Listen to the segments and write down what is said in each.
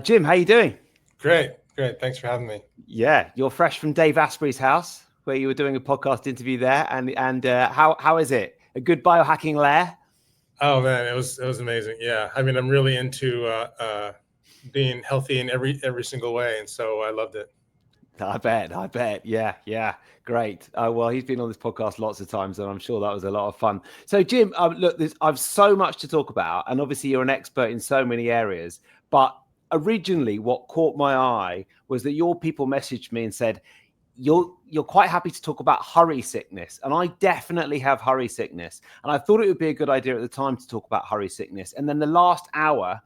Jim, how you doing? Great. Thanks for having me. Yeah, you're fresh from Dave Asprey's house, where you were doing a podcast interview there, and how is it? A good biohacking lair? Oh man, it was amazing. Yeah, I mean, I'm really into being healthy in every single way, and so I loved it. I bet. Yeah, great. Well, he's been on this podcast lots of times, and I'm sure that was a lot of fun. So, Jim, look, I've so much to talk about, and obviously you're an expert in so many areas. But originally, what caught my eye was that your people messaged me and said, you're quite happy to talk about hurry sickness, and I definitely have hurry sickness, and I thought it would be a good idea at the time to talk about hurry sickness. And then the last hour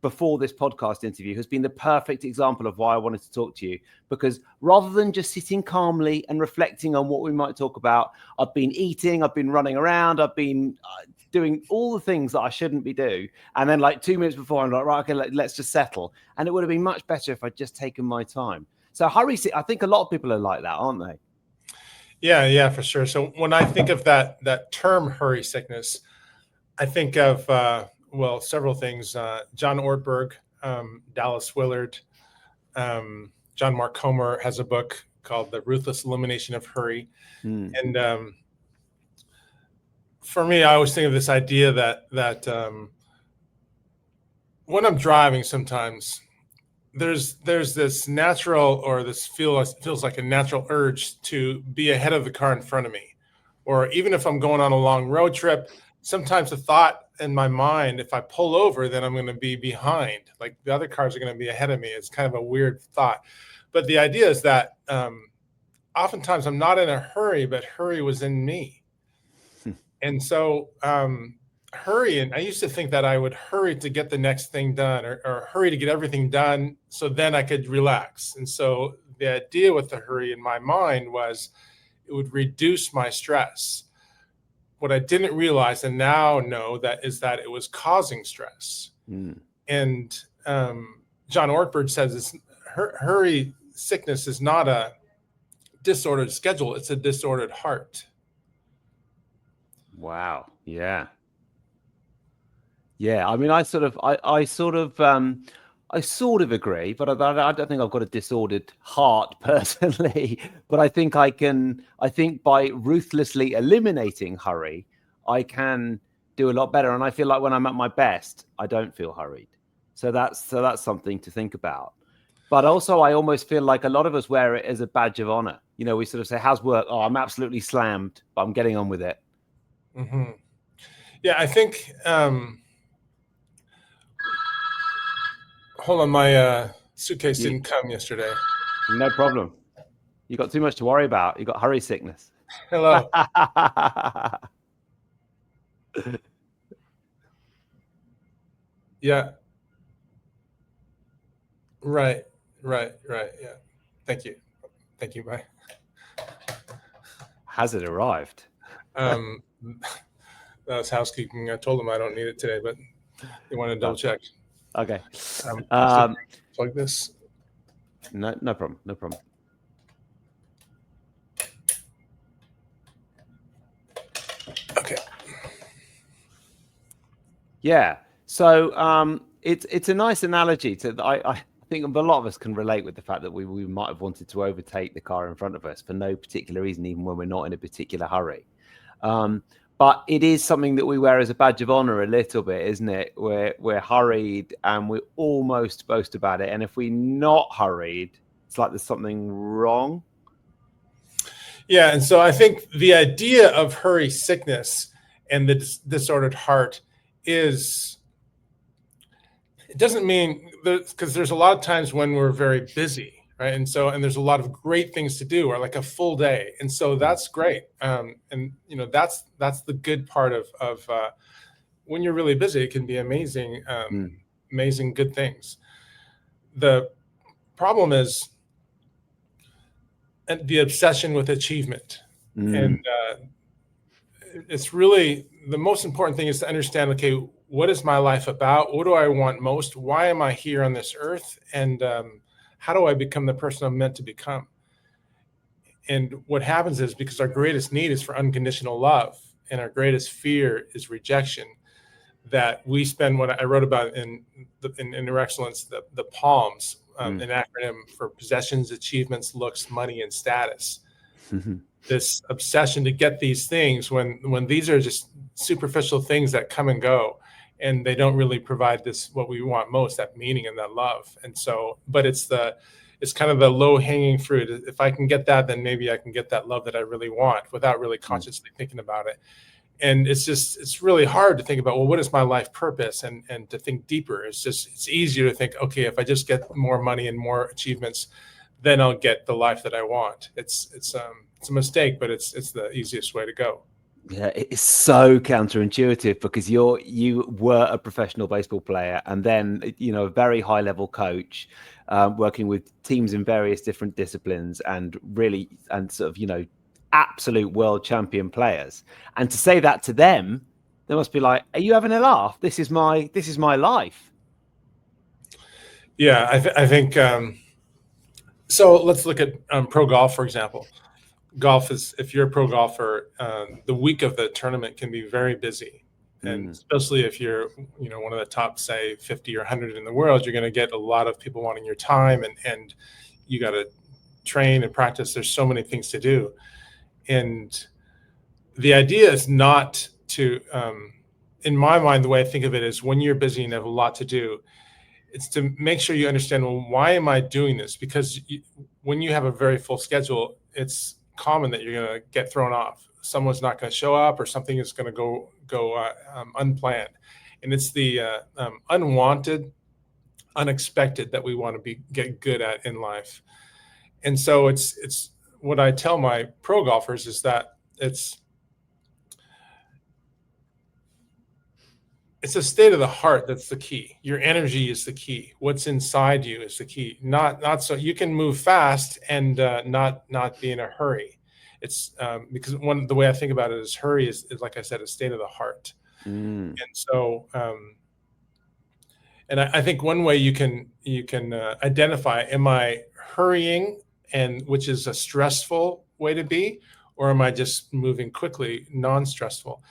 before this podcast interview has been the perfect example of why I wanted to talk to you, because rather than just sitting calmly and reflecting on what we might talk about, I've been eating, I've been running around, I've been doing all the things that I shouldn't be doing. And then like 2 minutes before, I'm like, right, okay, let's just settle. And it would have been much better if I'd just taken my time. So hurry, I think a lot of people are like that, aren't they? Yeah, for sure. So when I think of that term hurry sickness, I think of several things. John Ortberg, Dallas Willard, John Mark Comer has a book called The Ruthless Elimination of Hurry. And for me, I always think of this idea that when I'm driving, sometimes there's this natural, or this feels like a natural urge to be ahead of the car in front of me. Or even if I'm going on a long road trip, sometimes the thought in my mind, if I pull over, then I'm going to be behind, like the other cars are going to be ahead of me. It's kind of a weird thought. But the idea is that oftentimes I'm not in a hurry, but hurry was in me. And so hurry, and I used to think that I would hurry to get the next thing done, or hurry to get everything done so then I could relax. And so the idea with the hurry in my mind was it would reduce my stress. What I didn't realize, and now know, that it was causing stress. And John Ortberg says hurry sickness is not a disordered schedule, it's a disordered heart. Wow. Yeah. I mean, I sort of agree, but I don't think I've got a disordered heart personally. But I think I think by ruthlessly eliminating hurry, I can do a lot better. And I feel like when I'm at my best, I don't feel hurried. So that's something to think about. But also, I almost feel like a lot of us wear it as a badge of honor. You know, we sort of say, "How's work?" "Oh, I'm absolutely slammed, but I'm getting on with it." Mm-hmm. Yeah, I think. Hold on, my suitcase didn't come yesterday. No problem. You got too much to worry about. You got hurry sickness. Hello. Yeah. Right. Yeah. Thank you. Bye. Has it arrived? That was housekeeping. I told them I don't need it today, but they wanted to double check. Okay. Plug this. No problem. Okay. Yeah. So it's a nice analogy to I think a lot of us can relate with the fact that we might have wanted to overtake the car in front of us for no particular reason, even when we're not in a particular hurry. But it is something that we wear as a badge of honor a little bit, isn't it? We're hurried and we almost boast about it. And if we're not hurried, it's like there's something wrong. Yeah, and so I think the idea of hurry sickness and the disordered heart is, it doesn't mean, because there's a lot of times when we're very busy, right? And there's a lot of great things to do, or like a full day. And so that's great. And that's the good part of when you're really busy, it can be amazing, amazing good things. The problem is the obsession with achievement. And it's really, the most important thing is to understand, okay, what is my life about? What do I want most? Why am I here on this earth? And how do I become the person I'm meant to become? And what happens is, because our greatest need is for unconditional love, and our greatest fear is rejection, that we spend, what I wrote about in Inner Excellence, the PALMS, an acronym for possessions, achievements, looks, money, and status. This obsession to get these things when these are just superficial things that come and go, and they don't really provide this, what we want most, that meaning and that love. And so, but it's kind of the low hanging fruit. If I can get that, then maybe I can get that love that I really want without really consciously thinking about it. And it's really hard to think about, well, what is my life purpose, and to think deeper. It's easier to think, okay, if I just get more money and more achievements, then I'll get the life that I want. It's a mistake, but it's the easiest way to go. Yeah, it's so counterintuitive, because you were a professional baseball player, and then a very high level coach, working with teams in various different disciplines, and sort of absolute world champion players. And to say that to them, they must be like, "Are you having a laugh? This is my life." Yeah, I think. So let's look at pro golf, for example. Golf is, if you're a pro golfer, the week of the tournament can be very busy. And especially if you're, one of the top, say, 50 or 100 in the world, you're going to get a lot of people wanting your time, and you got to train and practice. There's so many things to do. And the idea is not to, in my mind, the way I think of it is, when you're busy and have a lot to do, it's to make sure you understand, well, why am I doing this? Because when you have a very full schedule, it's common that you're going to get thrown off. Someone's not going to show up, or something is going to go unplanned. And it's the unwanted, unexpected that we want to get good at in life. And so it's what I tell my pro golfers is that it's a state of the heart that's the key. Your energy is the key. What's inside you is the key. Not so you can move fast and not be in a hurry. It's because the way I think about it is, hurry is like I said, a state of the heart. And so and I think one way you can identify, am I hurrying, and which is a stressful way to be, or am I just moving quickly, non-stressful?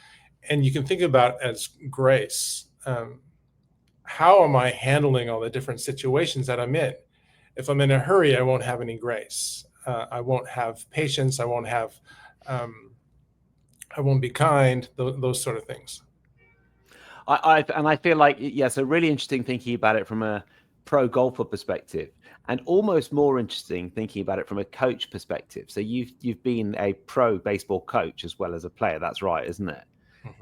And you can think about it as grace. How am I handling all the different situations that I'm in? If I'm in a hurry, I won't have any grace. I won't have patience. I won't be kind. Those sort of things. I feel like, so really interesting thinking about it from a pro golfer perspective, and almost more interesting thinking about it from a coach perspective. So you've been a pro baseball coach as well as a player. That's right, isn't it?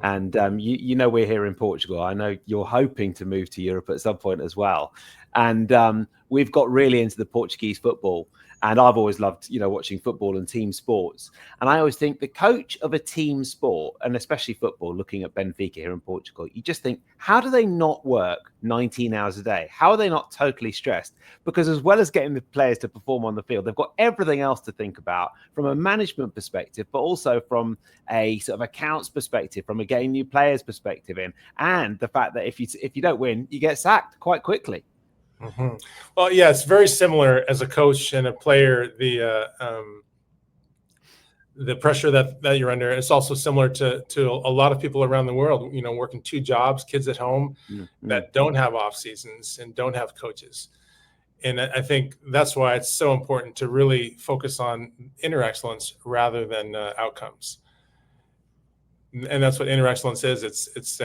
And we're here in Portugal. I know you're hoping to move to Europe at some point as well. And we've got really into the Portuguese football. And I've always loved, watching football and team sports. And I always think the coach of a team sport, and especially football, looking at Benfica here in Portugal, you just think, how do they not work 19 hours a day? How are they not totally stressed? Because as well as getting the players to perform on the field, they've got everything else to think about from a management perspective, but also from a sort of accounts perspective, from a getting new players perspective in, and the fact that if you don't win, you get sacked quite quickly. Mm-hmm. Well, yeah, it's very similar as a coach and a player. The pressure that you're under. It's also similar to a lot of people around the world. Working two jobs, kids at home that don't have off seasons and don't have coaches. And I think that's why it's so important to really focus on inner excellence rather than outcomes. And that's what inner excellence is. It's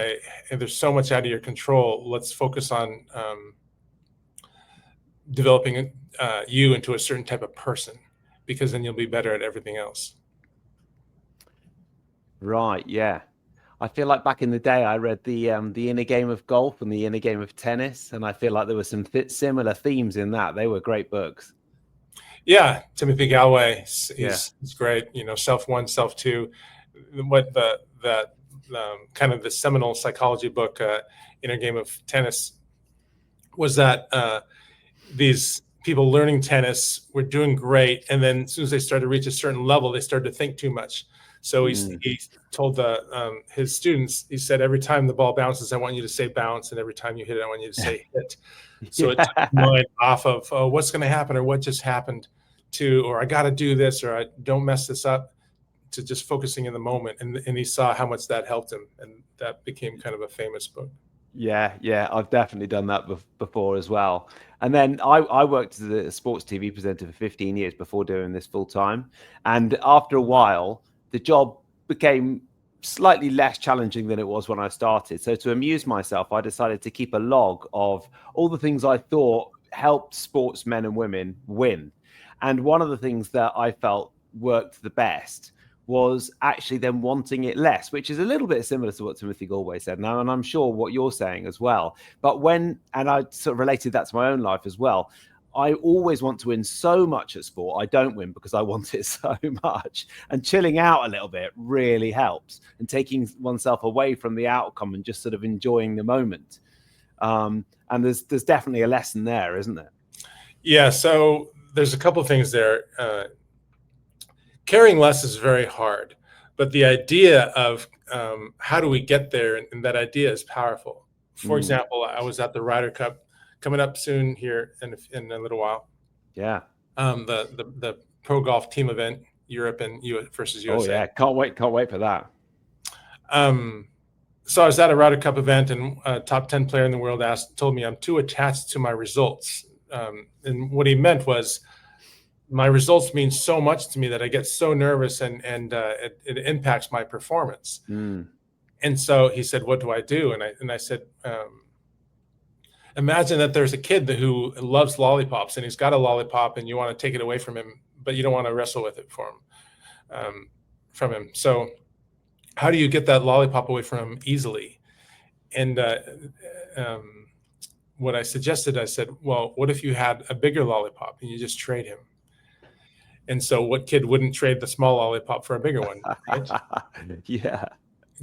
there's so much out of your control. Let's focus on developing you into a certain type of person, because then you'll be better at everything else. Right. Yeah. I feel like back in the day, I read the Inner Game of Golf and the Inner Game of Tennis, and I feel like there were some similar themes in that. They were great books. Yeah, Timothy Galway, he's great. Self 1, Self 2. What the kind of the seminal psychology book, Inner Game of Tennis, was that these people learning tennis were doing great, and then as soon as they started to reach a certain level, they started to think too much. So he told his students, he said, every time the ball bounces, I want you to say bounce, and every time you hit it, I want you to say hit. So it took the mind off of what's going to happen, or what just happened, or I got to do this, or I don't mess this up, to just focusing in the moment, and he saw how much that helped him, and that became kind of a famous book. Yeah, I've definitely done that before as well. And then I worked as a sports TV presenter for 15 years before doing this full time. And after a while, the job became slightly less challenging than it was when I started. So to amuse myself, I decided to keep a log of all the things I thought helped sportsmen and women win. And one of the things that I felt worked the best was actually them wanting it less, which is a little bit similar to what Timothy Galway said now, and I'm sure what you're saying as well. But and I sort of related that to my own life as well. I always want to win so much at sport. I don't win because I want it so much. And chilling out a little bit really helps, and taking oneself away from the outcome and just sort of enjoying the moment. And there's definitely a lesson there, isn't there? Yeah. So there's a couple of things there. Caring less is very hard, but the idea of how do we get there, and that idea is powerful. For example, I was at the Ryder Cup coming up soon here in a little while. Yeah. The pro golf team event, Europe and versus USA. Oh yeah, can't wait for that. So I was at a Ryder Cup event, and a top 10 player in the world told me I'm too attached to my results. And what he meant was, my results mean so much to me that I get so nervous, and it impacts my performance. And so he said, "What do I do?" And I said, imagine that there's a kid who loves lollipops, and he's got a lollipop, and you want to take it away from him, but you don't want to wrestle with it from him. So how do you get that lollipop away from him easily? And what I suggested, I said, well, what if you had a bigger lollipop and you just trade him? And so what kid wouldn't trade the small lollipop for a bigger one? Right? Yeah.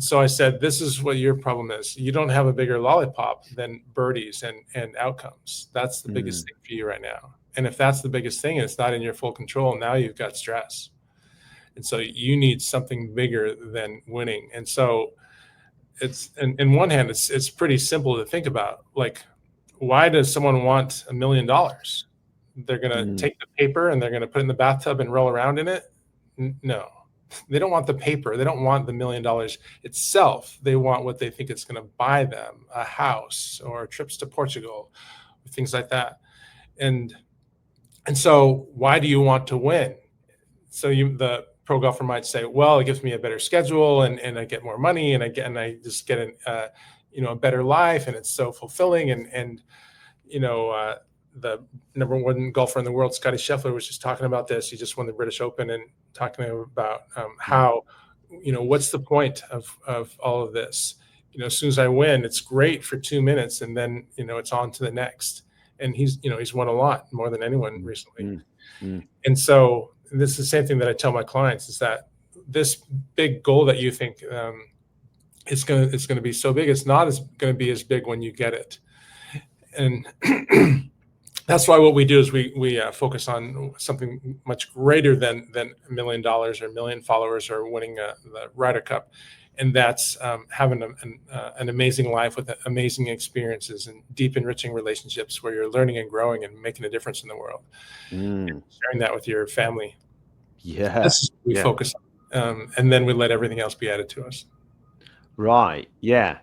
So I said, this is what your problem is. You don't have a bigger lollipop than birdies and outcomes. That's the biggest thing for you right now. And if that's the biggest thing and it's not in your full control, now you've got stress. And so you need something bigger than winning. And so it's, in one hand, it's pretty simple to think about. Like, why does someone want $1 million? They're going to take the paper and they're going to put it in the bathtub and roll around in it? No, they don't want the paper. They don't want the $1 million itself. They want what they think it's going to buy them, a house or trips to Portugal, things like that. And so why do you want to win? So the pro golfer might say, well, it gives me a better schedule, and I get more money, and I just get a better life, and it's so fulfilling. And the number one golfer in the world, Scottie Scheffler, was just talking about this. He just won the British Open, and talking about how, what's the point of all of this? As soon as I win, it's great for 2 minutes, and then, it's on to the next. And he's won a lot, more than anyone recently. And so this is the same thing that I tell my clients, is that this big goal that you think it's going to be so big, it's not going to be as big when you get it. And that's why what we do is we focus on something much greater than $1 million or 1 million followers or winning the Ryder Cup. And that's having an amazing life with amazing experiences and deep, enriching relationships where you're learning and growing and making a difference in the world. And sharing that with your family. Yeah. This is what we focus on. And then we let everything else be added to us. Right. Yeah.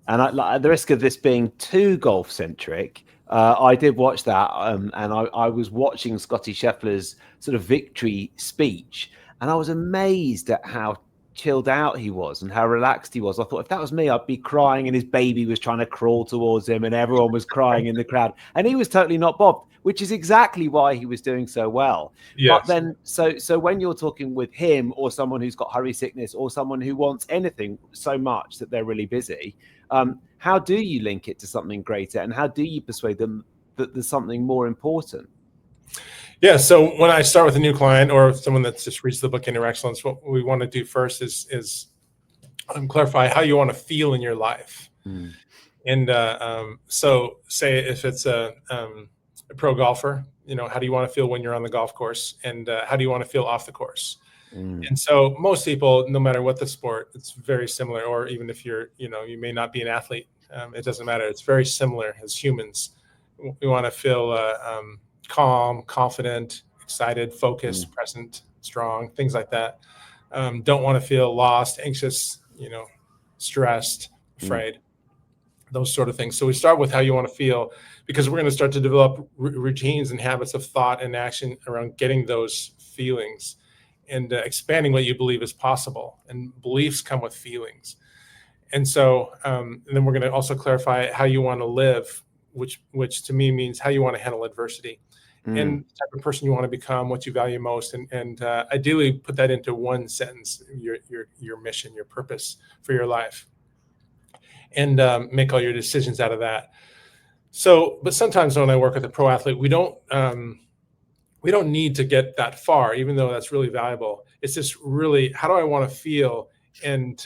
And at the risk of this being too golf centric, I did watch that, and I was watching Scottie Scheffler's sort of victory speech, and I was amazed at how chilled out he was and how relaxed he was. I thought, if that was me, I'd be crying, and his baby was trying to crawl towards him, and everyone was crying in the crowd, and he was totally not bothered, which is exactly why he was doing so well. Yes. But then, so when you're talking with him, or someone who's got hurry sickness, or someone who wants anything so much that they're really busy, how do you link it to something greater, and how do you persuade them that there's something more important? Yeah. So when I start with a new client or someone that just reads the book Inner Excellence, what we want to do first is clarify how you want to feel in your life. And so say if it's a pro golfer, how do you want to feel when you're on the golf course, and how do you want to feel off the course? And so most people, no matter what the sport, it's very similar. Or even if you're, you may not be an athlete, it doesn't matter. It's very similar as humans. We want to feel calm, confident, excited, focused, present, strong, things like that. don't want to feel lost, anxious, stressed, afraid, those sort of things. So we start with how you want to feel, because we're going to start to develop routines and habits of thought and action around getting those feelings and expanding what you believe is possible. And beliefs come with feelings. And so and then we're going to also clarify how you want to live, which to me means how you want to handle adversity and the type of person you want to become, what you value most, and ideally put that into one sentence, your mission, your purpose for your life, and make all your decisions out of that. So, but sometimes when I work with a pro athlete, we don't need to get that far, even though that's really valuable. It's just really, how do I want to feel, and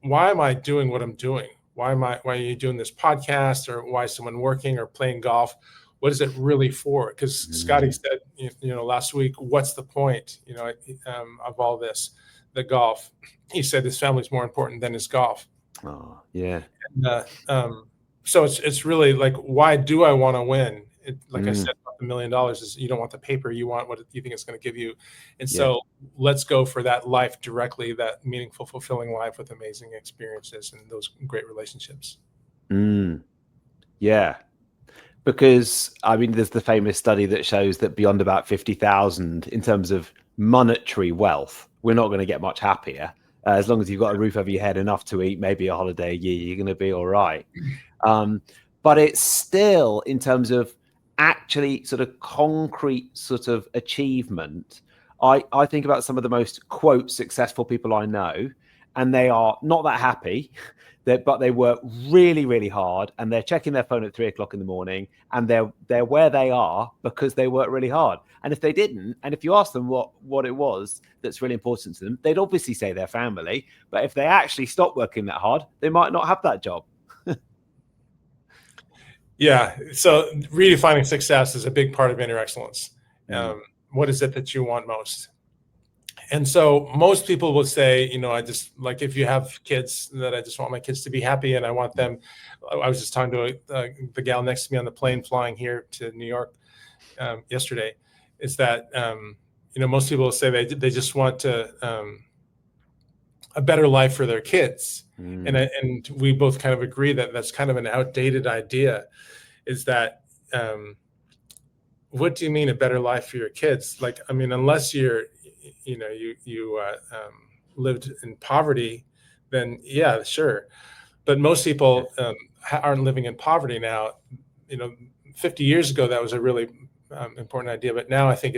why am I doing what I'm doing? Why are you doing this podcast, or why is someone working or playing golf? What is it really for? Because Scotty said, last week, what's the point, of all this, the golf? He said his family's more important than his golf. Oh, yeah. And, so it's really like, why do I want to win? Like I said, about $1 million is, you don't want the paper, you want what you think it's going to give you. And so let's go for that life directly, that meaningful, fulfilling life with amazing experiences and those great relationships. Yeah. Because, I mean, there's the famous study that shows that beyond about 50,000 in terms of monetary wealth, we're not going to get much happier. As long as you've got a roof over your head, enough to eat, maybe a holiday a year, you're going to be all right. But it's still, in terms of actually sort of concrete sort of achievement, I think about some of the most, quote, successful people I know, and they are not that happy, but they work really, really hard, and they're checking their phone at 3:00 in the morning, and they're where they are because they work really hard. And if they didn't, and if you ask them what it was that's really important to them, they'd obviously say their family. But if they actually stopped working that hard, they might not have that job. Yeah. So redefining success is a big part of inner excellence. What is it that you want most? And so most people will say, I just, like, if you have kids, that I just want my kids to be happy, and I want them. I was just talking to the gal next to me on the plane flying here to New York yesterday, is that, most people will say they just want a better life for their kids. And we both kind of agree that that's kind of an outdated idea, is that, what do you mean a better life for your kids? Like, I mean, unless you lived in poverty, then yeah, sure. But most people aren't living in poverty now. 50 years ago, that was a really important idea. But now I think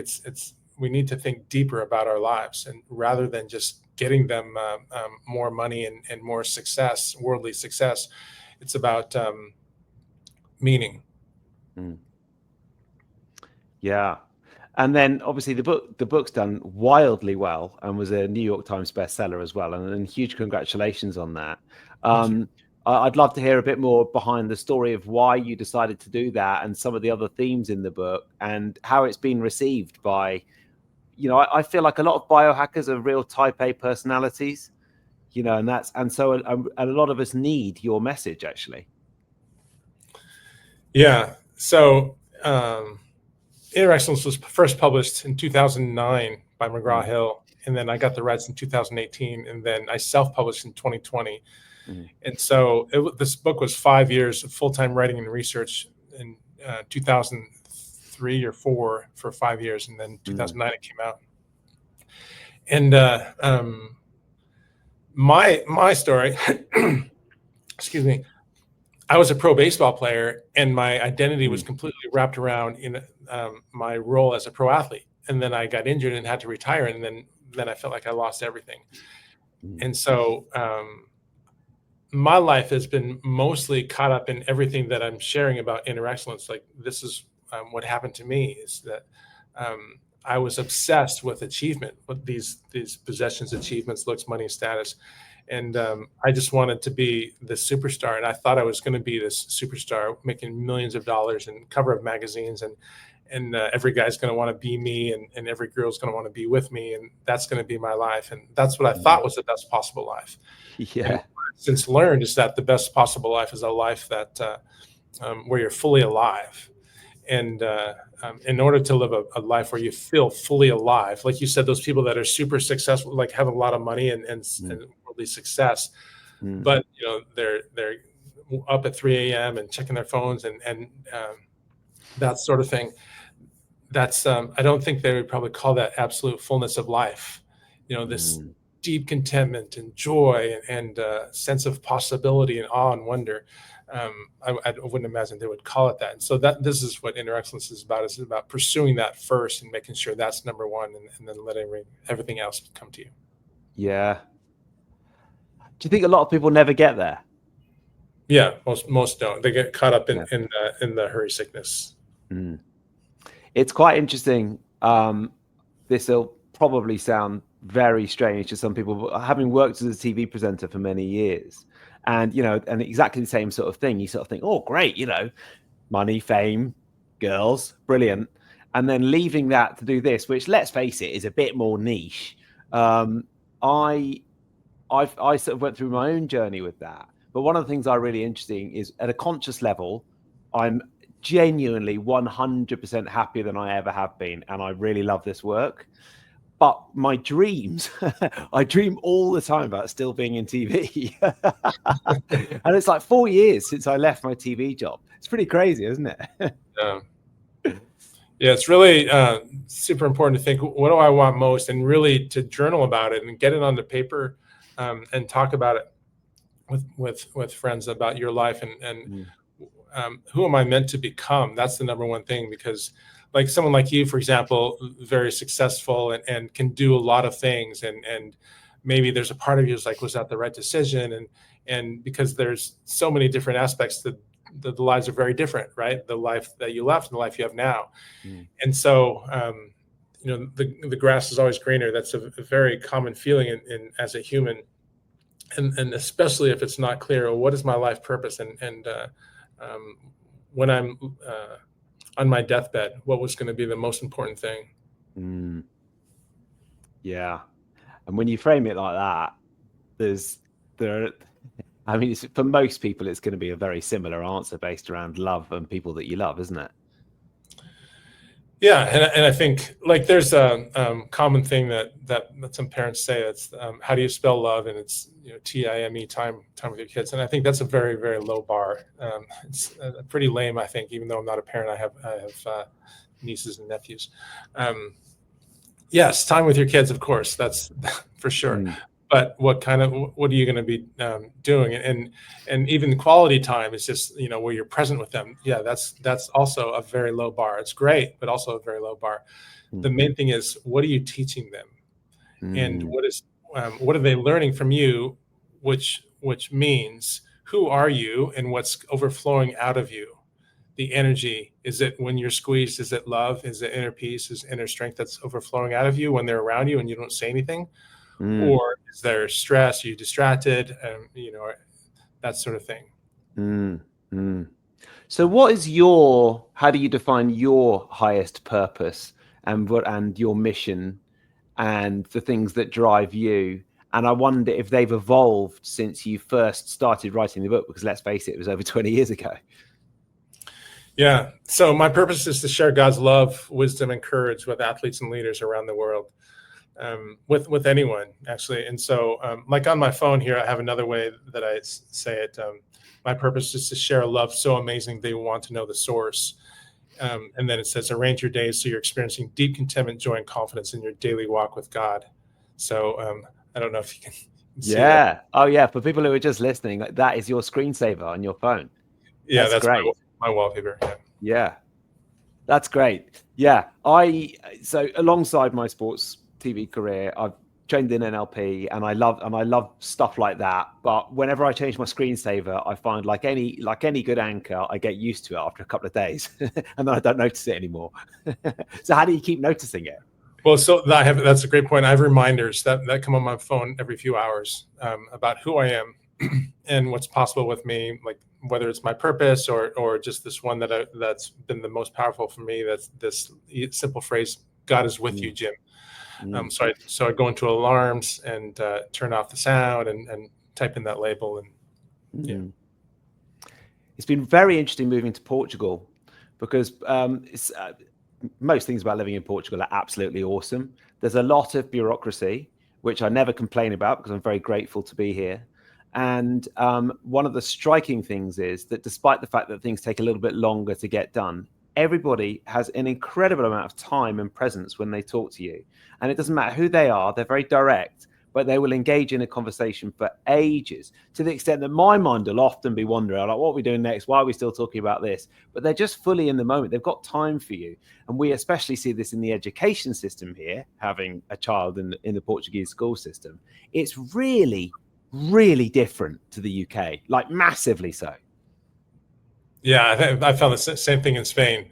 we need to think deeper about our lives, and rather than just getting them more money and more success, worldly success, it's about meaning. Yeah. And then obviously the book's done wildly well and was a New York Times bestseller as well. And huge congratulations on that. I'd love to hear a bit more behind the story of why you decided to do that, and some of the other themes in the book, and how it's been received by, I feel like a lot of biohackers are real type A personalities, and so a lot of us need your message, actually. Yeah. So Inner Excellence was first published in 2009 by McGraw-Hill, and then I got the rights in 2018, and then I self-published in 2020. And so this book was 5 years of full-time writing and research in 2003 or 4 for 5 years, and then 2009 it came out. And my story, excuse me, I was a pro baseball player, and my identity was completely wrapped around in my role as a pro athlete. And then I got injured and had to retire, and then I felt like I lost everything. And so my life has been mostly caught up in everything that I'm sharing about inner excellence. Like, this is what happened to me, is that I was obsessed with achievement, with these possessions, achievements, looks, money, status. And I just wanted to be the superstar. And I thought I was going to be this superstar, making millions of dollars and cover of magazines. And every guy's going to want to be me, and every girl's going to want to be with me. And that's going to be my life. And that's what I thought was the best possible life. Yeah. And since learned is that the best possible life is a life that where you're fully alive. in order to live a life where you feel fully alive, like you said, those people that are super successful, like have a lot of money and worldly success, but they're up at 3 a.m. and checking their phones and that sort of thing. That's I don't think they would probably call that absolute fullness of life. This deep contentment and joy and sense of possibility and awe and wonder. I wouldn't imagine they would call it that. And so this is what Inner Excellence is about. It's about pursuing that first and making sure that's number one, and then letting everything else come to you. Yeah. Do you think a lot of people never get there? Yeah, most don't. They get caught up in the hurry sickness. It's quite interesting. This will probably sound very strange to some people, but having worked as a TV presenter for many years, and and exactly the same sort of thing, you sort of think, oh great, money, fame, girls, brilliant, and then leaving that to do this, which, let's face it, is a bit more niche. I sort of went through my own journey with that, but one of the things I really interesting is, at a conscious level, I'm genuinely 100% happier than I ever have been, and I really love this work. But my dreams, I dream all the time about still being in TV. And it's like 4 years since I left my TV job. It's pretty crazy, isn't it? Yeah, it's really super important to think, what do I want most, and really to journal about it and get it onto paper, and talk about it with friends about your life and who am I meant to become? That's the number one thing, because like someone like you, for example, very successful and can do a lot of things, and maybe there's a part of you is like, was that the right decision? And because there's so many different aspects that the lives are very different, right? The life that you left and the life you have now. And so, the grass is always greener. That's a very common feeling in as a human. And especially if it's not clear, well, what is my life purpose? And when I'm on my deathbed, what was going to be the most important thing? Yeah. And when you frame it like that, for most people, it's going to be a very similar answer based around love and people that you love, isn't it? Yeah, and I think, like, there's a common thing that some parents say. It's how do you spell love? And it's TIME, time with your kids. And I think that's a very, very low bar. It's pretty lame, I think, even though I'm not a parent. I have nieces and nephews. Yes, time with your kids, of course, that's for sure. But what are you going to be doing? And even quality time is just, where you're present with them. Yeah, that's also a very low bar. It's great, but also a very low bar. The main thing is, what are you teaching them? And what are they learning from you? Which means, who are you and what's overflowing out of you? The energy, is it when you're squeezed? Is it love? Is it inner peace? Is inner strength that's overflowing out of you when they're around you and you don't say anything? Or is there stress? Are you distracted? That sort of thing. So how do you define your highest purpose and your mission and the things that drive you? And I wonder if they've evolved since you first started writing the book, because let's face it was over 20 years ago. Yeah. So my purpose is to share God's love, wisdom, and courage with athletes and leaders around the world. With anyone, actually. And so, like on my phone here, I have another way that I say it. My purpose is to share a love so amazing they want to know the source. And then it says, arrange your days so you're experiencing deep contentment, joy, and confidence in your daily walk with God. So I don't know if you can see that. Oh, yeah. For people who are just listening, that is your screensaver on your phone. Yeah, that's great. My wallpaper. Yeah, that's great. Yeah, so alongside my sports TV career, I've trained in NLP, and I love stuff like that. But whenever I change my screensaver, I find, like any good anchor, I get used to it after a couple of days, and then I don't notice it anymore. So how do you keep noticing it? Well, so that's a great point. I have reminders that come on my phone every few hours about who I am and what's possible with me, like whether it's my purpose or just this one that's been the most powerful for me. That's this simple phrase: "God is with you, Jim." So I go into alarms and turn off the sound and type in that label. And It's been very interesting moving to Portugal, because most things about living in Portugal are absolutely awesome. There's a lot of bureaucracy, which I never complain about because I'm very grateful to be here. And one of the striking things is that despite the fact that things take a little bit longer to get done, everybody has an incredible amount of time and presence when they talk to you. And it doesn't matter who they are, they're very direct, but they will engage in a conversation for ages, to the extent that my mind will often be wondering, like, what are we doing next? Why are we still talking about this? But they're just fully in the moment. They've got time for you. And we especially see this in the education system here, having a child in the Portuguese school system. It's really, really different to the UK, like massively so. Yeah, I found the same thing in Spain.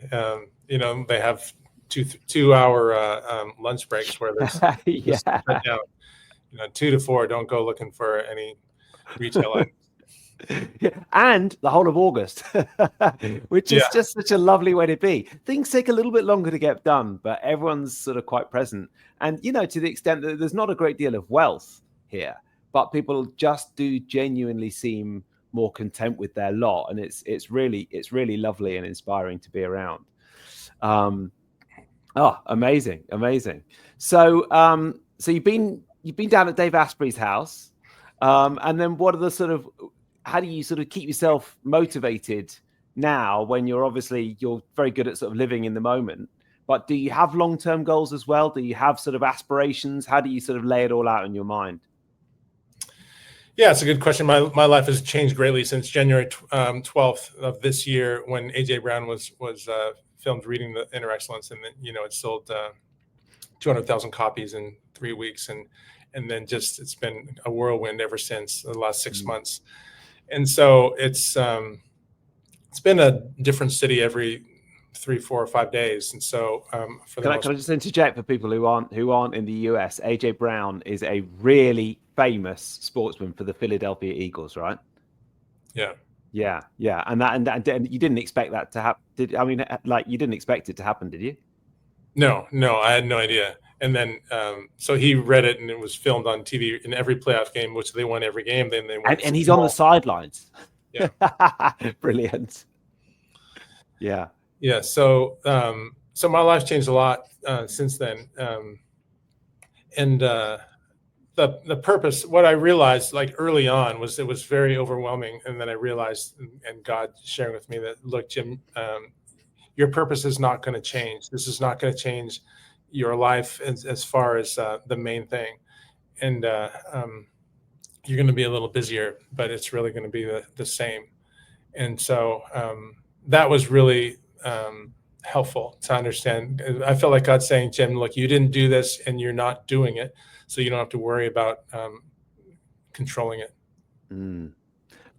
They have 2 hour lunch breaks where there's Yeah. shut down. 2 to 4. Don't go looking for any retail items. And the whole of August, which is just such a lovely way to be. Things take a little bit longer to get done, but everyone's sort of quite present. And, to the extent that there's not a great deal of wealth here, but people just do genuinely seem more content with their lot. And it's really lovely and inspiring to be around. Amazing. So, you've been down at Dave Asprey's house. And then what are the how do you sort of keep yourself motivated now when you're very good at sort of living in the moment, but do you have long-term goals as well? Do you have sort of aspirations? How do you sort of lay it all out in your mind? Yeah, it's a good question. My life has changed greatly since January 12th of this year, when AJ Brown was filmed reading The Inner Excellence, and then it sold 200,000 copies in 3 weeks, and then it's been a whirlwind ever since the last 6 months. And so it's been a different city every 3, 4, or 5 days. And so can I just interject for people who aren't in the US? AJ Brown is a really famous sportsman for the Philadelphia Eagles, right? Yeah. And you didn't expect that to happen? You didn't expect it to happen, did you? No, I had no idea. And then, so he read it, and it was filmed on TV in every playoff game, which they won every game. Then they won. And he's on the sidelines. Yeah. Brilliant. Yeah. Yeah. So my life changed a lot since then. And the purpose, what I realized like early on was it was very overwhelming. And then I realized, and God sharing with me that, look, Jim, your purpose is not going to change. This is not going to change your life as far as the main thing. And you're going to be a little busier, but it's really going to be the same. And so that was really helpful to understand. I felt like God saying, Jim, look, you didn't do this and you're not doing it, so you don't have to worry about controlling it.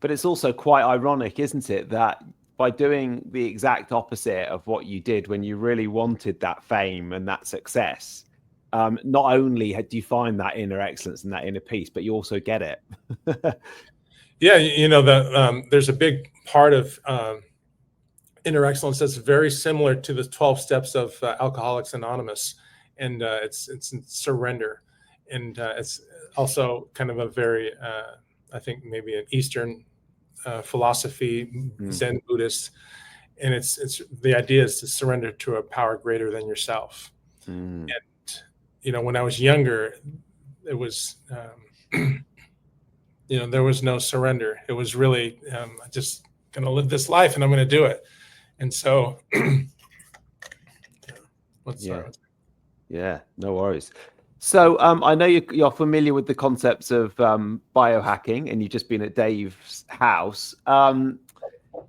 But it's also quite ironic, isn't it, that by doing the exact opposite of what you did when you really wanted that fame and that success, not only do you find that inner excellence and that inner peace, but you also get it. Yeah, there's a big part of inner excellence that's very similar to the 12 steps of Alcoholics Anonymous, and it's surrender, and it's also kind of a very, I think maybe an Eastern philosophy, Zen Buddhist, and it's the idea is to surrender to a power greater than yourself. And when I was younger, it was there was no surrender. It was really just going to live this life, and I'm going to do it. And so yeah, no worries. So I know you're familiar with the concepts of biohacking, and you've just been at Dave's house.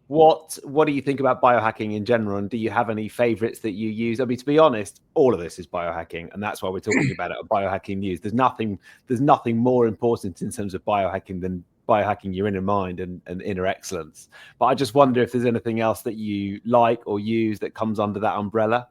What do you think about biohacking in general, and do you have any favorites that you use? I mean, to be honest, all of this is biohacking, and that's why we're talking about it on Biohacking News. There's nothing more important in terms of biohacking than biohacking your inner mind and inner excellence. But I just wonder if there's anything else that you like or use that comes under that umbrella.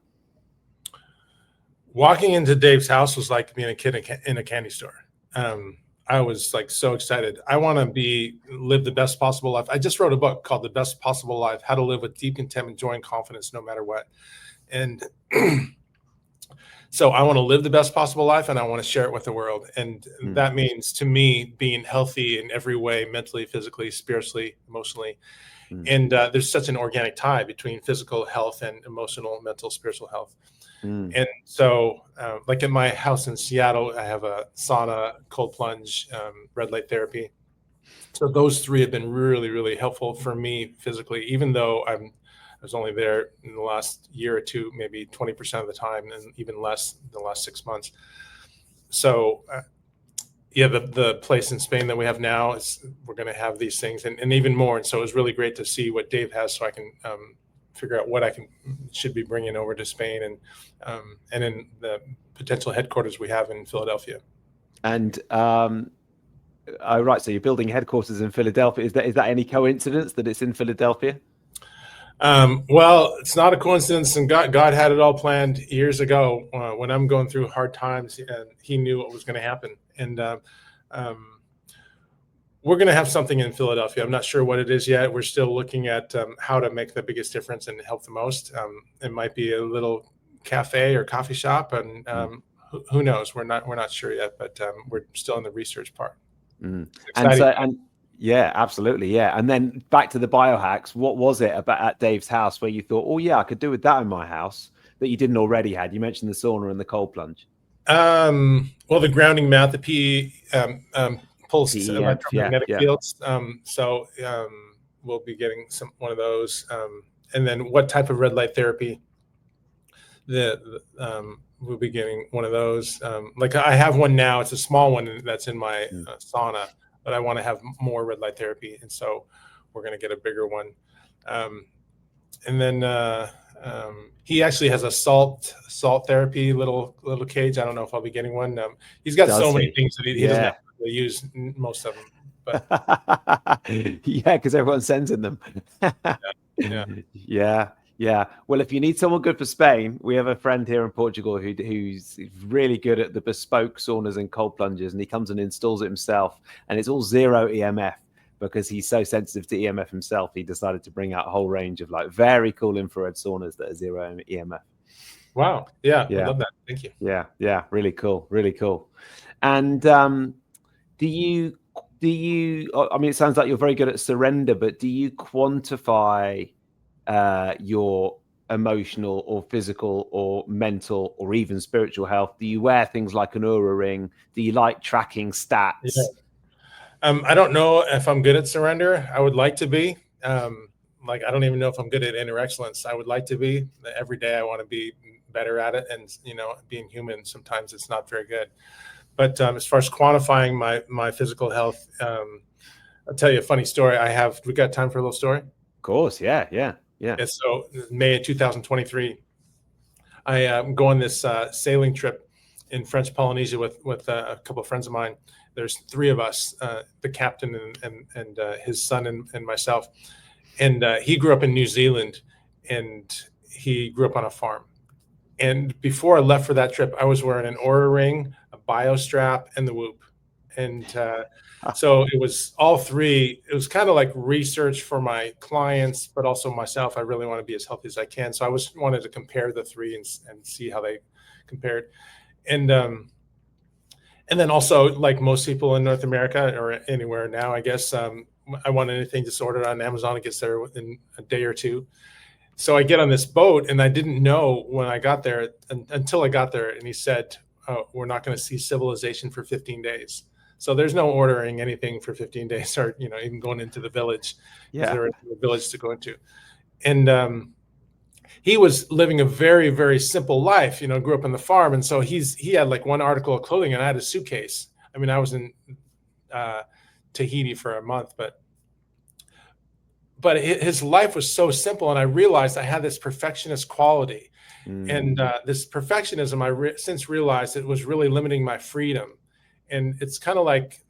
Walking into Dave's house was like being a kid in a candy store. I was like so excited. I want to live the best possible life. I just wrote a book called The Best Possible Life: How to Live with Deep Contentment, Joy, and Confidence no matter what. And so I want to live the best possible life, and I want to share it with the world. And that means, to me, being healthy in every way, mentally, physically, spiritually, emotionally. And there's such an organic tie between physical health and emotional, mental, spiritual health. And so, like in my house in Seattle, I have a sauna, cold plunge, red light therapy. So those three have been really, really helpful for me physically, even though I was only there in the last year or two, maybe 20% of the time, and even less in the last 6 months. So, yeah, the place in Spain that we have now is we're going to have these things and even more. And so it was really great to see what Dave has, so I can figure out what should be bringing over to Spain and in the potential headquarters we have in Philadelphia. And right, so you're building headquarters in Philadelphia. Is that any coincidence that it's in Philadelphia? Well, it's not a coincidence, and God had it all planned years ago when I'm going through hard times, and He knew what was going to happen. And we're going to have something in Philadelphia. I'm not sure what it is yet. We're still looking at how to make the biggest difference and help the most. It might be a little cafe or coffee shop, and who knows? We're not sure yet, but we're still in the research part. Yeah, absolutely. Yeah. And then back to the biohacks. What was it about at Dave's house where you thought, oh yeah, I could do with that in my house that you didn't already had? You mentioned the sauna and the cold plunge. Well, the grounding mat, the pulsed PEMF, electromagnetic fields. So we'll be getting one of those. And then what type of red light therapy? We'll be getting one of those. Like I have one now. It's a small one that's in my sauna, but I want to have more red light therapy, and so we're going to get a bigger one. And then he actually has a salt therapy little cage. I don't know if I'll be getting one. He's got many things that he doesn't have to use most of them. But yeah, because everyone sends in them. Yeah. Well, if you need someone good for Spain, we have a friend here in Portugal who's really good at the bespoke saunas and cold plunges, and he comes and installs it himself, and it's all 0 EMF because he's so sensitive to EMF himself. He decided to bring out a whole range of like very cool infrared saunas that are 0 EMF. Wow. Yeah. I love that. Thank you. Yeah. Really cool. And do you? I mean, it sounds like you're very good at surrender, but do you quantify your emotional or physical or mental or even spiritual health? Do you wear things like an Oura ring? Do you like tracking stats? Yeah. I don't know if I'm good at surrender. I would like to be. Like, I don't even know if I'm good at inner excellence. I would like to be. Every day I want to be better at it. And, being human, sometimes it's not very good. But as far as quantifying my physical health, I'll tell you a funny story. We got time for a little story? Of course. Yeah. So May of 2023, I go on this sailing trip in French Polynesia with a couple of friends of mine. There's three of us, the captain and his son and myself. And he grew up in New Zealand, and he grew up on a farm. And before I left for that trip, I was wearing an Oura ring, a bio strap, and the Whoop. And so it was all three. It was kind of like research for my clients, but also myself. I really want to be as healthy as I can. So I wanted to compare the three and see how they compared. And then also, like most people in North America or anywhere now, I guess, I want anything just ordered on Amazon. It gets there within a day or two. So I get on this boat, and I didn't know when I got there until I got there. And he said, "Oh, we're not going to see civilization for 15 days." So there's no ordering anything for 15 days or, even going into the village. Yeah. There is a village to go into. And he was living a very, very simple life, grew up on the farm. And so he had like one article of clothing, and I had a suitcase. I mean, I was in Tahiti for a month, but his life was so simple. And I realized I had this perfectionist quality. And this perfectionism, I since realized it was really limiting my freedom. And it's kind of like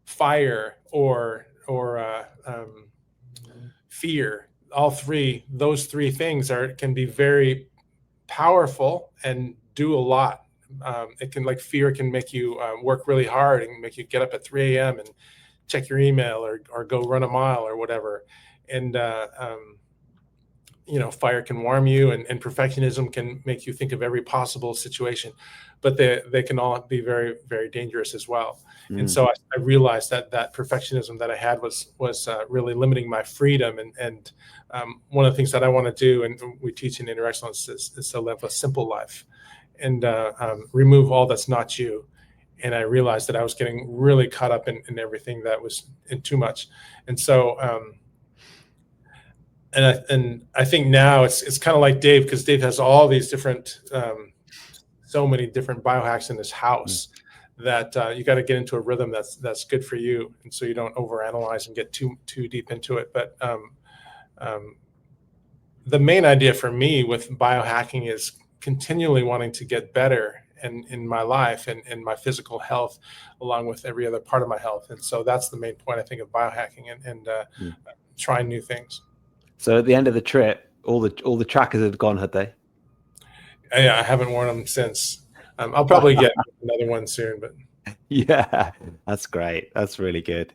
fire or fear. Those three things can be very powerful and do a lot. Fear can make you work really hard and make you get up at 3 a.m. and check your email or go run a mile or whatever. And fire can warm you, and perfectionism can make you think of every possible situation, but they can all be very, very dangerous as well. And so I realized that perfectionism that I had was really limiting my freedom. And one of the things that I want to do, and we teach in Inner Excellence, is to live a simple life and remove all that's not you. And I realized that I was getting really caught up in everything that was in too much. And so and I think now it's kind of like Dave, because Dave has all these different so many different biohacks in his house that you got to get into a rhythm that's good for you, and so you don't overanalyze and get too deep into it. But the main idea for me with biohacking is continually wanting to get better in my life and in my physical health, along with every other part of my health. And so that's the main point, I think, of biohacking and trying new things. So at the end of the trip, all the trackers had gone, had they? Yeah, I haven't worn them since. I'll probably get another one soon, but Yeah, that's great. That's really good.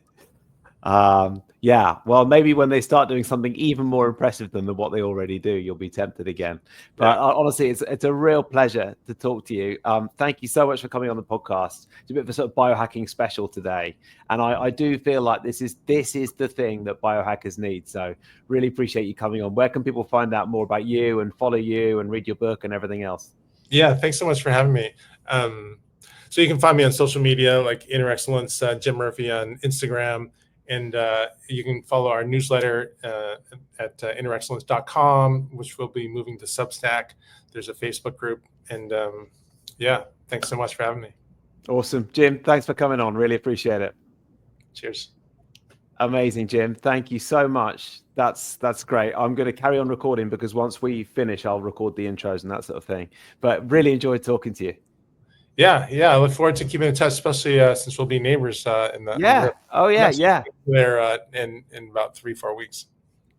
Yeah, well, maybe when they start doing something even more impressive than what they already do, you'll be tempted again. But honestly, it's a real pleasure to talk to you. Thank you so much for coming on the podcast. It's a bit of a sort of biohacking special today, and I do feel like this is the thing that biohackers need. So really appreciate you coming on. Where can people find out more about you and follow you and read your book and everything else? Yeah, thanks so much for having me. So you can find me on social media like Inner Excellence, Jim Murphy on Instagram. And you can follow our newsletter at innerexcellence.com, which will be moving to Substack. There's a Facebook group. And yeah, thanks so much for having me. Awesome. Jim, thanks for coming on. Really appreciate it. Cheers. Amazing, Jim. Thank you so much. That's great. I'm going to carry on recording because once we finish, I'll record the intros and that sort of thing. But really enjoyed talking to you. Yeah. I look forward to keeping in touch, especially since we'll be neighbors in the there in about 3-4 weeks.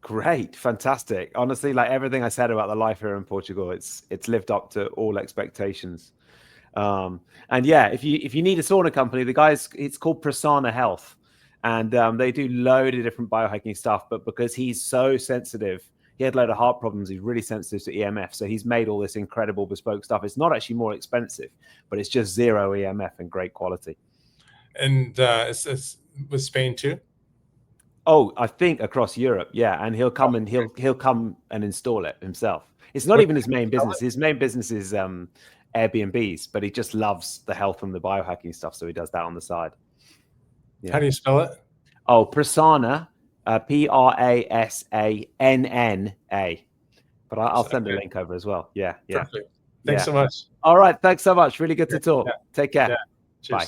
Great, fantastic. Honestly, like everything I said about the life here in Portugal, it's lived up to all expectations. And yeah, if you need a sauna company, it's called Prasanna Health, and they do load of different biohacking stuff. But because he's so sensitive, he had a load of heart problems. He's really sensitive to EMF. So he's made all this incredible bespoke stuff. It's not actually more expensive, but it's just zero EMF and great quality. And it's with Spain too? Oh, I think across Europe. Yeah. And he'll come he'll come and install it himself. It's not even his main business. His main business is Airbnbs, but he just loves the health and the biohacking stuff. So he does that on the side. Yeah. How do you spell it? Oh, Prasanna. Prasanna. But I'll send a link over as well. Yeah. Perfect. Thanks so much. All right. Thanks so much. Really good to talk. Take care. Cheers. Bye.